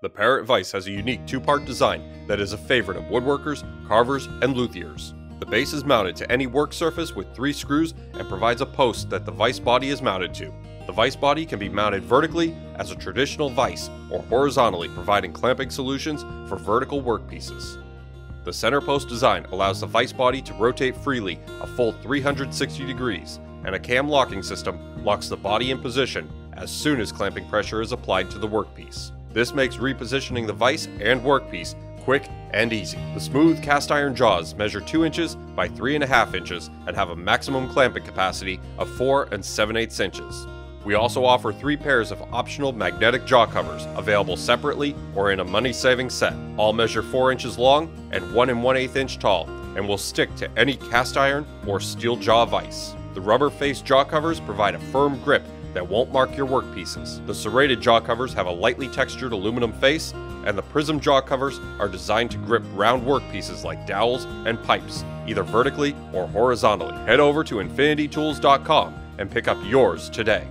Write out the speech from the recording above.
The Parrot Vise has a unique two-part design that is a favorite of woodworkers, carvers, and luthiers. The base is mounted to any work surface with 3 screws and provides a post that the vise body is mounted to. The vise body can be mounted vertically as a traditional vise or horizontally, providing clamping solutions for vertical workpieces. The center post design allows the vise body to rotate freely a full 360 degrees, and a cam locking system locks the body in position as soon as clamping pressure is applied to the workpiece. This makes repositioning the vise and workpiece quick and easy. The smooth cast iron jaws measure 2 inches by 3.5 inches and have a maximum clamping capacity of 4 7/8 inches. We also offer 3 pairs of optional magnetic jaw covers, available separately or in a money-saving set. All measure 4 inches long and 1 1/8 inch tall, and will stick to any cast iron or steel jaw vise. The rubber-faced jaw covers provide a firm grip that won't mark your workpieces. The serrated jaw covers have a lightly textured aluminum face, and the prism jaw covers are designed to grip round workpieces like dowels and pipes, either vertically or horizontally. Head over to infinitytools.com and pick up yours today.